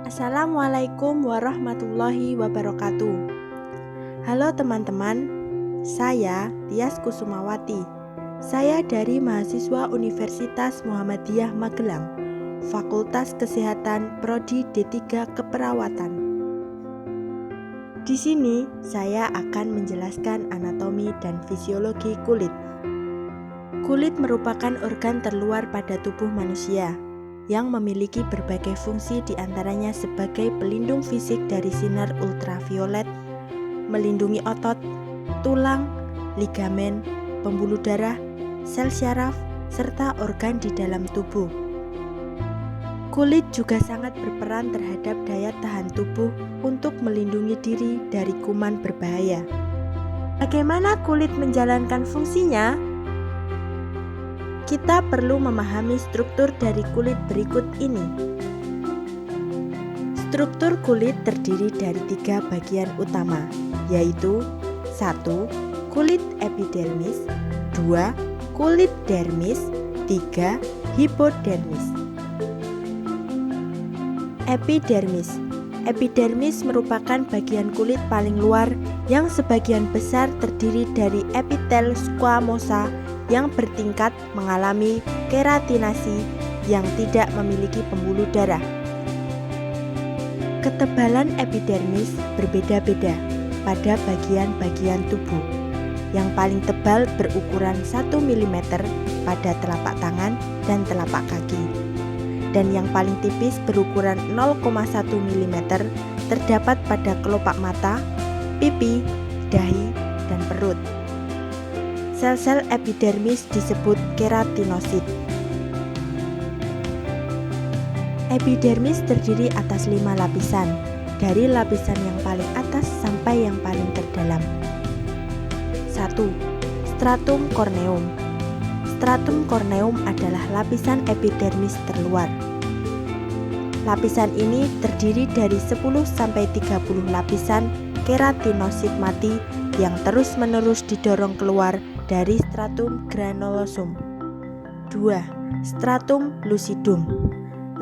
Assalamualaikum warahmatullahi wabarakatuh. Halo teman-teman, saya Tias Kusumawati. Saya dari mahasiswa Universitas Muhammadiyah Magelang, Fakultas Kesehatan Prodi D3 Keperawatan. Di sini saya akan menjelaskan anatomi dan fisiologi kulit. Kulit merupakan organ terluar pada tubuh manusia yang memiliki berbagai fungsi, diantaranya sebagai pelindung fisik dari sinar ultraviolet, melindungi otot, tulang, ligamen, pembuluh darah, sel syaraf, serta organ di dalam tubuh. Kulit juga sangat berperan terhadap daya tahan tubuh untuk melindungi diri dari kuman berbahaya. Bagaimana kulit menjalankan fungsinya? Kita perlu memahami struktur dari kulit berikut ini. Struktur kulit terdiri dari 3 bagian utama, yaitu 1. Kulit epidermis, 2. Kulit dermis, 3. Hipodermis. Epidermis. Epidermis merupakan bagian kulit paling luar yang sebagian besar terdiri dari epitel squamosa yang bertingkat mengalami keratinasi yang tidak memiliki pembuluh darah. Ketebalan epidermis berbeda-beda pada bagian-bagian tubuh. Yang paling tebal berukuran 1 mm pada telapak tangan dan telapak kaki. Dan yang paling tipis berukuran 0,1 mm terdapat pada kelopak mata, pipi, dahi, dan perut. Sel-sel epidermis disebut keratinosit. Epidermis terdiri atas 5 lapisan, dari lapisan yang paling atas sampai yang paling terdalam. 1. Stratum corneum. Stratum corneum adalah lapisan epidermis terluar. Lapisan ini terdiri dari 10-30 lapisan keratinosit mati yang terus-menerus didorong keluar dari stratum granulosum. 2. Stratum lucidum.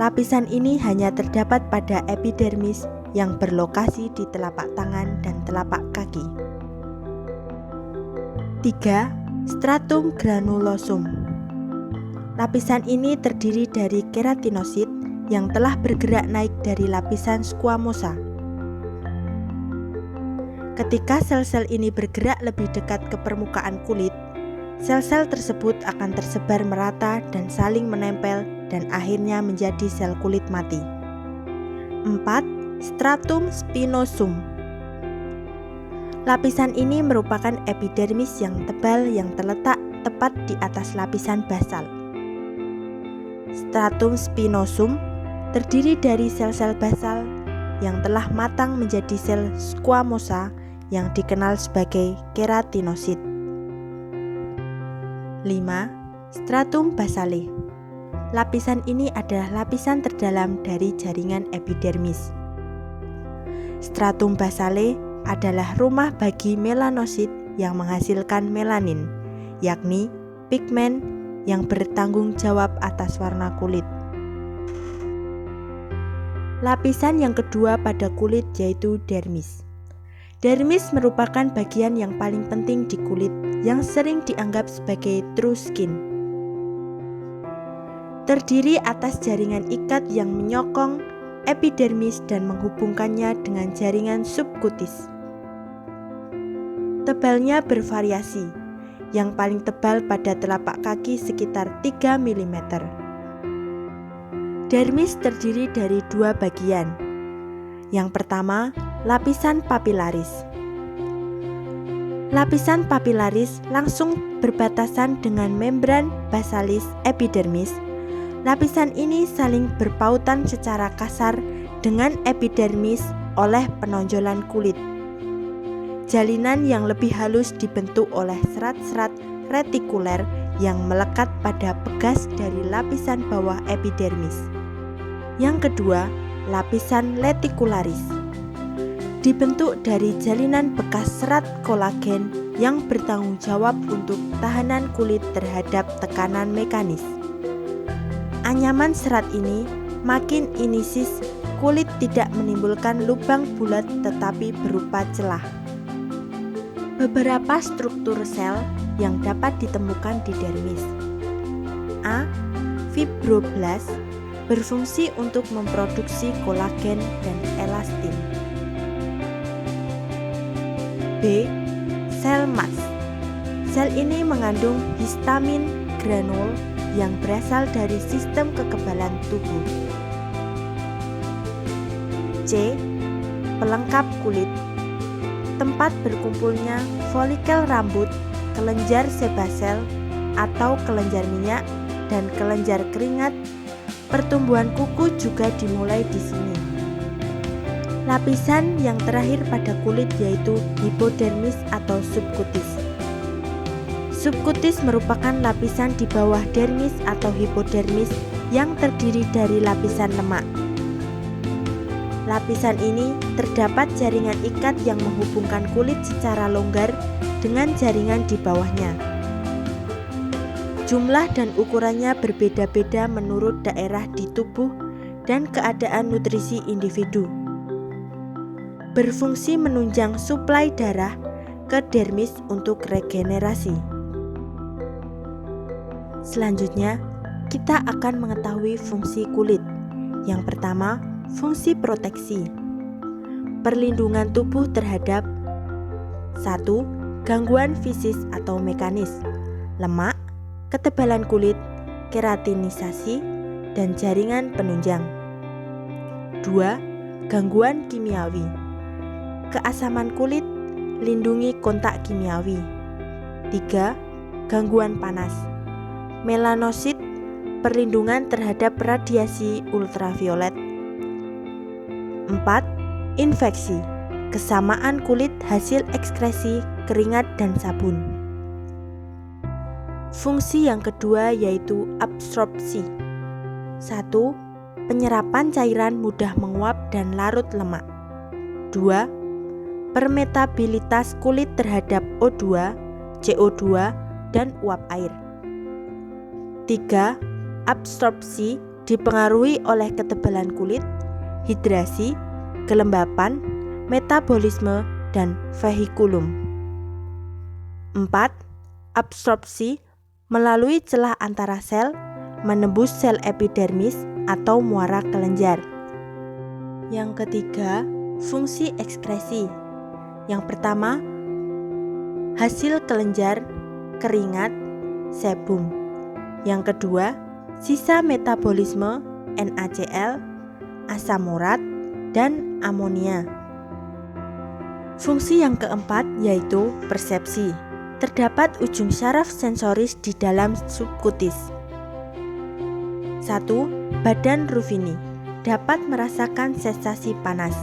Lapisan ini hanya terdapat pada epidermis yang berlokasi di telapak tangan dan telapak kaki. 3. Stratum granulosum. Lapisan ini terdiri dari keratinosit yang telah bergerak naik dari lapisan squamosa. Ketika sel-sel ini bergerak lebih dekat ke permukaan kulit, sel-sel tersebut akan tersebar merata dan saling menempel dan akhirnya menjadi sel kulit mati. 4. Stratum spinosum. Lapisan ini merupakan epidermis yang tebal yang terletak tepat di atas lapisan basal. Stratum spinosum terdiri dari sel-sel basal yang telah matang menjadi sel squamosa yang dikenal sebagai keratinosit. 5. Stratum basale. Lapisan ini adalah lapisan terdalam dari jaringan epidermis. Stratum basale adalah rumah bagi melanosit yang menghasilkan melanin, yakni pigmen yang bertanggung jawab atas warna kulit. Lapisan yang kedua pada kulit yaitu dermis. Dermis merupakan bagian yang paling penting di kulit yang sering dianggap sebagai true skin. Terdiri atas jaringan ikat yang menyokong epidermis dan menghubungkannya dengan jaringan subkutis. Tebalnya bervariasi, yang paling tebal pada telapak kaki sekitar 3 mm. Dermis terdiri dari 2 bagian. Yang pertama, lapisan papilaris. Lapisan papilaris langsung berbatasan dengan membran basalis epidermis. Lapisan ini saling berpautan secara kasar dengan epidermis oleh penonjolan kulit. Jalinan yang lebih halus dibentuk oleh serat-serat retikuler yang melekat pada pegas dari lapisan bawah epidermis. Yang kedua, lapisan letikularis. dibentuk dari jalinan bekas serat kolagen yang bertanggung jawab untuk tahanan kulit terhadap tekanan mekanis. Anyaman serat ini makin inisis kulit tidak menimbulkan lubang bulat tetapi berupa celah. Beberapa struktur sel yang dapat ditemukan di dermis. A. Fibroblast berfungsi untuk memproduksi kolagen dan elastin. B. Sel mast. Sel ini mengandung histamin granul yang berasal dari sistem kekebalan tubuh. C. Pelengkap kulit. Tempat berkumpulnya folikel rambut, kelenjar sebasel atau kelenjar minyak, dan kelenjar keringat. Pertumbuhan kuku juga dimulai di sini. Lapisan yang terakhir pada kulit yaitu hipodermis atau subkutis. Subkutis merupakan lapisan di bawah dermis atau hipodermis yang terdiri dari lapisan lemak. Lapisan ini terdapat jaringan ikat yang menghubungkan kulit secara longgar dengan jaringan di bawahnya. Jumlah dan ukurannya berbeda-beda menurut daerah di tubuh dan keadaan nutrisi individu. Berfungsi menunjang suplai darah ke dermis untuk regenerasi. Selanjutnya, kita akan mengetahui fungsi kulit. Yang pertama, fungsi proteksi. Perlindungan tubuh terhadap 1. Gangguan fisis atau mekanis, lemak, ketebalan kulit, keratinisasi, dan jaringan penunjang. 2. Gangguan kimiawi. Keasaman kulit, lindungi kontak kimiawi. 3. Gangguan panas. Melanosit, perlindungan terhadap radiasi ultraviolet. 4. Infeksi. Kesamaan kulit hasil ekskresi keringat dan sabun. Fungsi yang kedua yaitu absorpsi. 1. Penyerapan cairan mudah menguap dan larut lemak. 2. Permeabilitas kulit terhadap O2, CO2, dan uap air. 3. Absorpsi dipengaruhi oleh ketebalan kulit, hidrasi, kelembapan, metabolisme, dan vehikulum. 4. Absorpsi melalui celah antara sel, menembus sel epidermis atau muara kelenjar. Yang ketiga, fungsi ekskresi. Yang pertama, hasil kelenjar, keringat, sebum. Yang kedua, sisa metabolisme, NaCl, asam urat, dan amonia. Fungsi yang keempat yaitu persepsi. Terdapat ujung syaraf sensoris di dalam subkutis. 1. Badan Ruffini dapat merasakan sensasi panas.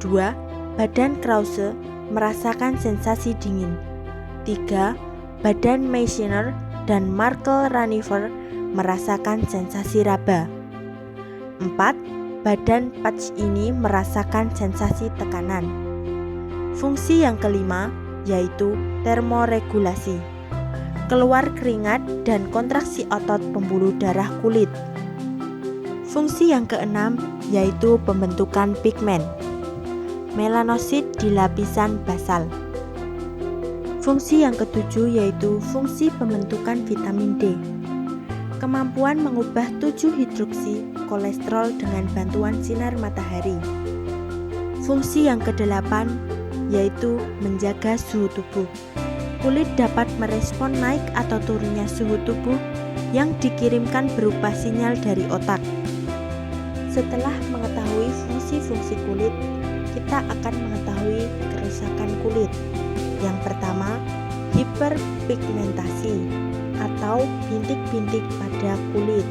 2. Badan Krause merasakan sensasi dingin. 3. Badan Meissner dan Markle-Ranifer merasakan sensasi raba. 4. Badan Patch ini merasakan sensasi tekanan. Fungsi yang kelima yaitu termoregulasi. Keluar keringat dan kontraksi otot pembuluh darah kulit. Fungsi yang keenam yaitu pembentukan pigmen. Melanosit di lapisan basal. Fungsi yang ketujuh yaitu fungsi pembentukan vitamin D. Kemampuan mengubah 7 hidroksi kolesterol dengan bantuan sinar matahari. Fungsi yang kedelapan yaitu menjaga suhu tubuh. Kulit dapat merespon naik atau turunnya suhu tubuh yang dikirimkan berupa sinyal dari otak. Setelah mengetahui fungsi-fungsi kulit, kita akan mengetahui kerusakan kulit. Yang pertama, hiperpigmentasi atau bintik-bintik pada kulit.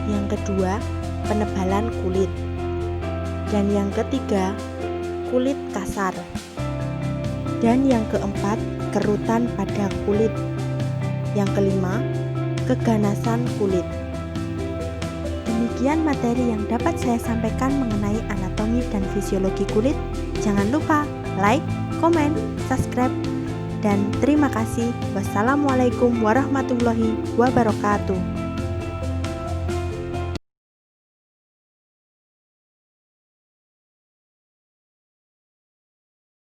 Yang kedua, penebalan kulit. Dan yang ketiga, kulit kasar. Dan yang keempat, kerutan pada kulit. Yang kelima, keganasan kulit. Demikian materi yang dapat saya sampaikan mengenai anatomi anatomi dan fisiologi kulit, jangan lupa like, komen, subscribe, dan terima kasih. Wassalamualaikum warahmatullahi wabarakatuh.